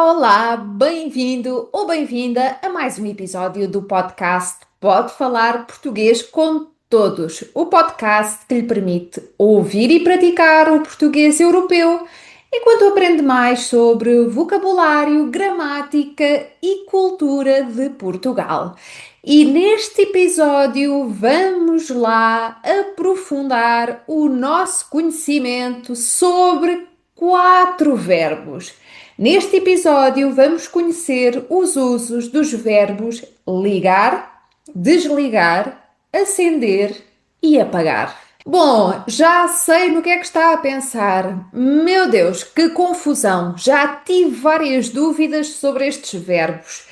Olá, bem-vindo ou bem-vinda a mais um episódio do podcast Pode Falar Português com Todos, o podcast que lhe permite ouvir e praticar o português europeu enquanto aprende mais sobre vocabulário, gramática e cultura de Portugal. E neste episódio vamos lá aprofundar o nosso conhecimento sobre quatro verbos. Neste episódio, vamos conhecer os usos dos verbos ligar, desligar, acender e apagar. Bom, já sei no que é que está a pensar. Meu Deus, que confusão! Já tive várias dúvidas sobre estes verbos.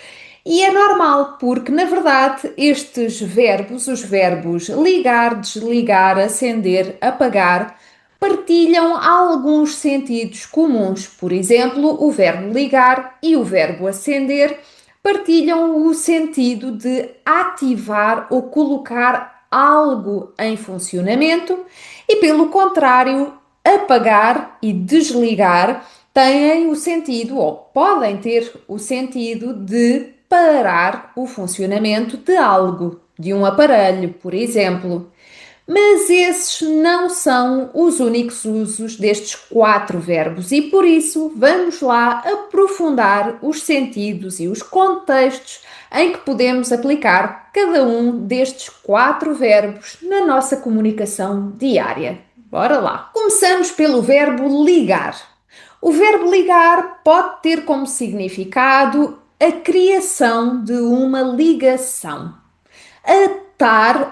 E é normal, porque na verdade estes verbos, os verbos ligar, desligar, acender, apagar, partilham alguns sentidos comuns. Por exemplo, o verbo ligar e o verbo acender partilham o sentido de ativar ou colocar algo em funcionamento e, pelo contrário, apagar e desligar têm o sentido ou podem ter o sentido de parar o funcionamento de algo, de um aparelho, por exemplo. Mas esses não são os únicos usos destes quatro verbos e por isso vamos lá aprofundar os sentidos e os contextos em que podemos aplicar cada um destes quatro verbos na nossa comunicação diária. Bora lá! Começamos pelo verbo ligar. O verbo ligar pode ter como significado a criação de uma ligação. Atar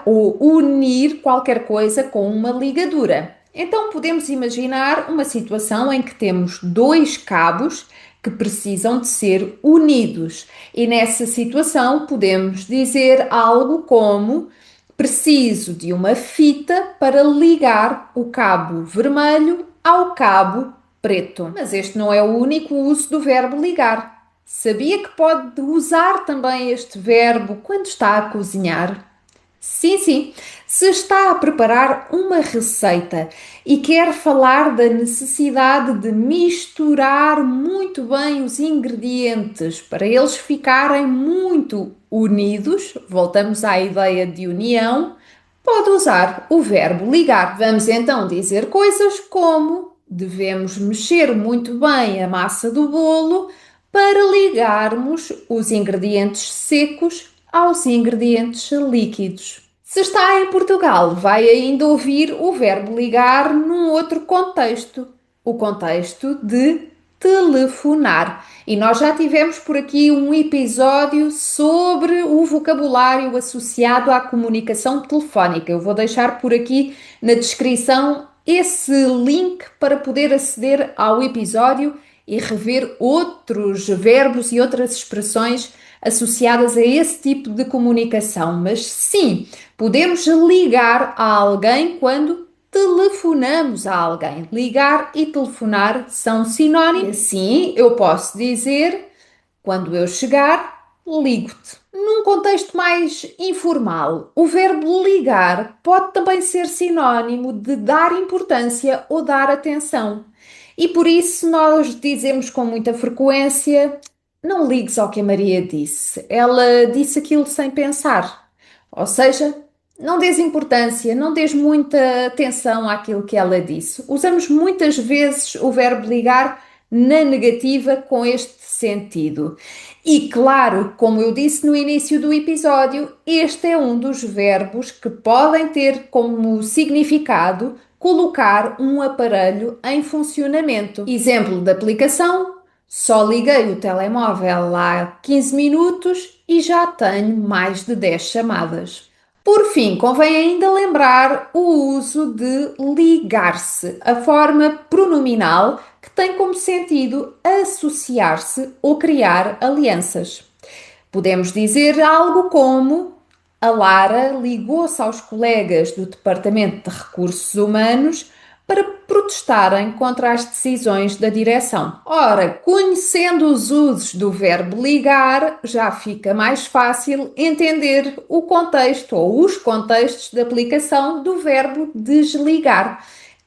ou unir qualquer coisa com uma ligadura. Então podemos imaginar uma situação em que temos dois cabos que precisam de ser unidos, e nessa situação podemos dizer algo como: preciso de uma fita para ligar o cabo vermelho ao cabo preto. Mas este não é o único uso do verbo ligar. Sabia que pode usar também este verbo quando está a cozinhar? Sim, sim. Se está a preparar uma receita e quer falar da necessidade de misturar muito bem os ingredientes para eles ficarem muito unidos, voltamos à ideia de união, pode usar o verbo ligar. Vamos então dizer coisas como: devemos mexer muito bem a massa do bolo para ligarmos os ingredientes secos aos ingredientes líquidos. Se está em Portugal, vai ainda ouvir o verbo ligar num outro contexto, o contexto de telefonar. E nós já tivemos por aqui um episódio sobre o vocabulário associado à comunicação telefónica. Eu vou deixar por aqui na descrição esse link para poder aceder ao episódio e rever outros verbos e outras expressões associadas a esse tipo de comunicação. Mas sim, podemos ligar a alguém quando telefonamos a alguém. Ligar e telefonar são sinónimos. Assim, eu posso dizer: quando eu chegar, ligo-te. Num contexto mais informal, o verbo ligar pode também ser sinónimo de dar importância ou dar atenção. E por isso nós dizemos com muita frequência: não ligues ao que a Maria disse. Ela disse aquilo sem pensar. Ou seja, não dês importância, não dês muita atenção àquilo que ela disse. Usamos muitas vezes o verbo ligar na negativa com este sentido. E claro, como eu disse no início do episódio, este é um dos verbos que podem ter como significado colocar um aparelho em funcionamento. Exemplo de aplicação: só liguei o telemóvel há 15 minutos e já tenho mais de 10 chamadas. Por fim, convém ainda lembrar o uso de ligar-se, a forma pronominal que tem como sentido associar-se ou criar alianças. Podemos dizer algo como: a Lara ligou-se aos colegas do Departamento de Recursos Humanos para protestarem contra as decisões da direção. Ora, conhecendo os usos do verbo ligar, já fica mais fácil entender o contexto ou os contextos de aplicação do verbo desligar,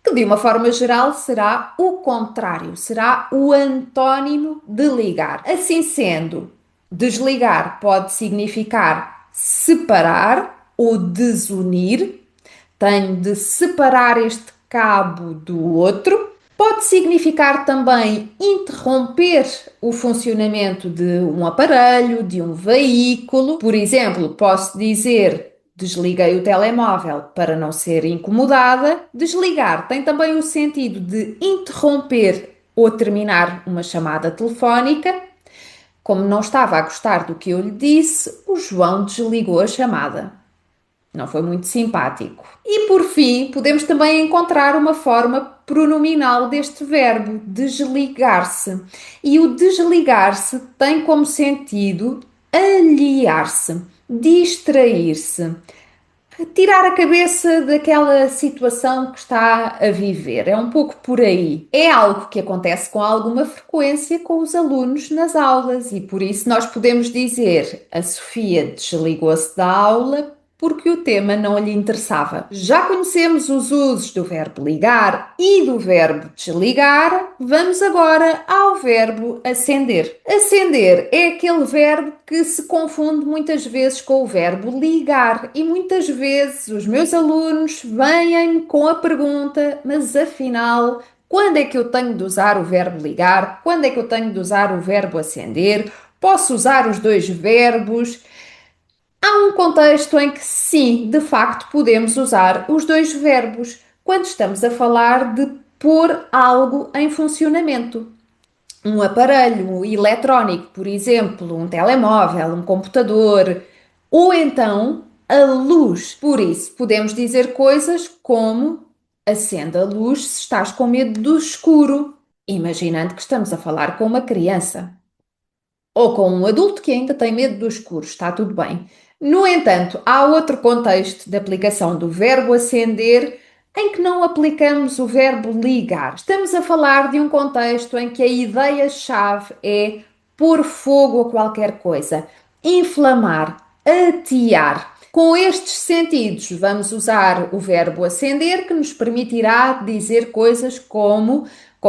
que de uma forma geral será o contrário, será o antónimo de ligar. Assim sendo, desligar pode significar separar ou desunir. Tenho de separar este cabo do outro. Pode significar também interromper o funcionamento de um aparelho, de um veículo. Por exemplo, posso dizer desliguei o telemóvel para não ser incomodada. Desligar tem também o sentido de interromper ou terminar uma chamada telefónica. Como não estava a gostar do que eu lhe disse, o João desligou a chamada. Não foi muito simpático. E por fim, podemos também encontrar uma forma pronominal deste verbo, desligar-se. E o desligar-se tem como sentido aliar-se, distrair-se, tirar a cabeça daquela situação que está a viver. É um pouco por aí. É algo que acontece com alguma frequência com os alunos nas aulas e por isso nós podemos dizer: a Sofia desligou-se da aula porque o tema não lhe interessava. Já conhecemos os usos do verbo ligar e do verbo desligar, vamos agora ao verbo acender. Acender é aquele verbo que se confunde muitas vezes com o verbo ligar e muitas vezes os meus alunos vêm com a pergunta: mas afinal, quando é que eu tenho de usar o verbo ligar? Quando é que eu tenho de usar o verbo acender? Posso usar os dois verbos? Há um contexto em que sim, de facto, podemos usar os dois verbos quando estamos a falar de pôr algo em funcionamento. Um aparelho eletrónico, por exemplo, um telemóvel, um computador, ou então a luz. Por isso, podemos dizer coisas como acenda a luz se estás com medo do escuro, imaginando que estamos a falar com uma criança ou com um adulto que ainda tem medo do escuro, está tudo bem. No entanto, há outro contexto de aplicação do verbo acender em que não aplicamos o verbo ligar. Estamos a falar de um contexto em que a ideia-chave é pôr fogo a qualquer coisa, inflamar, atear. Com estes sentidos, vamos usar o verbo acender, que nos permitirá dizer coisas como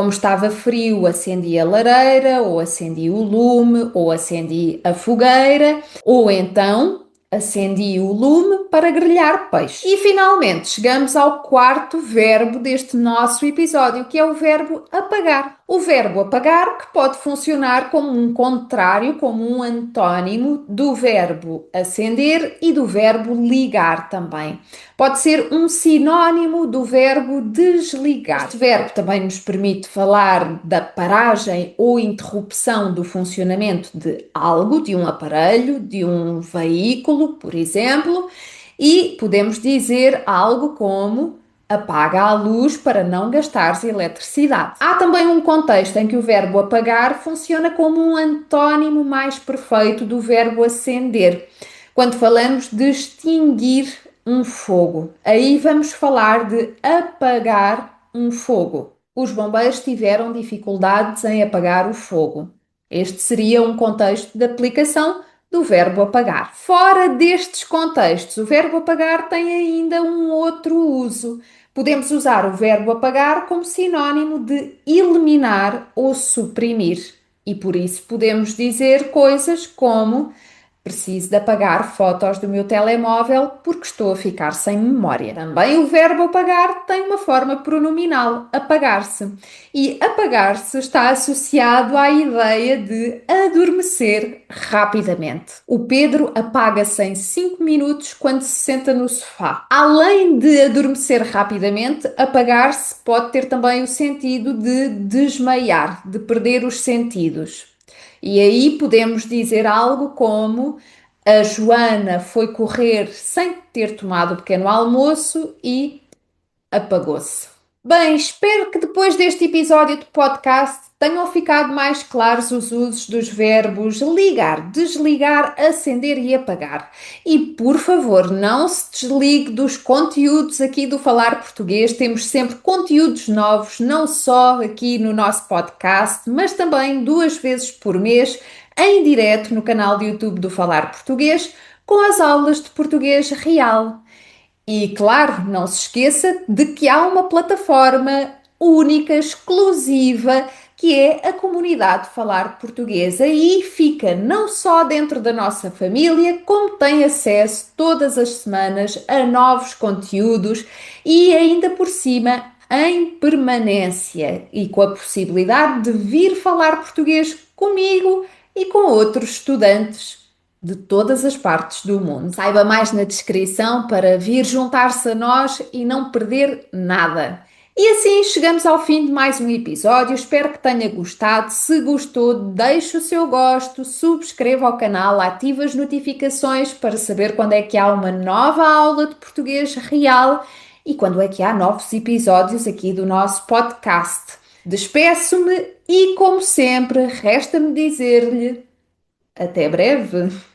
estava frio, acendi a lareira, ou acendi o lume, ou acendi a fogueira, ou então acendi o lume para grelhar peixe. E finalmente chegamos ao quarto verbo deste nosso episódio, que é o verbo apagar. O verbo apagar, que pode funcionar como um contrário, como um antónimo do verbo acender e do verbo ligar também. Pode ser um sinónimo do verbo desligar. Este verbo também nos permite falar da paragem ou interrupção do funcionamento de algo, de um aparelho, de um veículo, por exemplo, e podemos dizer algo como apaga a luz para não gastares eletricidade. Há também um contexto em que o verbo apagar funciona como um antónimo mais perfeito do verbo acender. Quando falamos de extinguir um fogo, aí vamos falar de apagar um fogo. Os bombeiros tiveram dificuldades em apagar o fogo. Este seria um contexto de aplicação do verbo apagar. Fora destes contextos, o verbo apagar tem ainda um outro uso. Podemos usar o verbo apagar como sinónimo de eliminar ou suprimir. E por isso podemos dizer coisas como preciso de apagar fotos do meu telemóvel porque estou a ficar sem memória. Também o verbo apagar tem uma forma pronominal, apagar-se. E apagar-se está associado à ideia de adormecer rapidamente. O Pedro apaga-se em 5 minutos quando se senta no sofá. Além de adormecer rapidamente, apagar-se pode ter também o sentido de desmaiar, de perder os sentidos. E aí podemos dizer algo como a Joana foi correr sem ter tomado o pequeno almoço e apagou-se. Bem, espero que depois deste episódio de podcast tenham ficado mais claros os usos dos verbos ligar, desligar, acender e apagar. E por favor, não se desligue dos conteúdos aqui do Falar Português. Temos sempre conteúdos novos, não só aqui no nosso podcast, mas também 2 vezes por mês, em direto no canal de YouTube do Falar Português, com as aulas de português real. E claro, não se esqueça de que há uma plataforma única, exclusiva, que é a comunidade Falar Portuguesa e fica não só dentro da nossa família, como tem acesso todas as semanas a novos conteúdos e ainda por cima em permanência e com a possibilidade de vir falar português comigo e com outros estudantes de todas as partes do mundo. Saiba mais na descrição para vir juntar-se a nós e não perder nada. E assim chegamos ao fim de mais um episódio. Espero que tenha gostado. Se gostou, deixe o seu gosto, subscreva o canal, ative as notificações para saber quando é que há uma nova aula de português real e quando é que há novos episódios aqui do nosso podcast. Despeço-me e, como sempre, resta-me dizer-lhe até breve.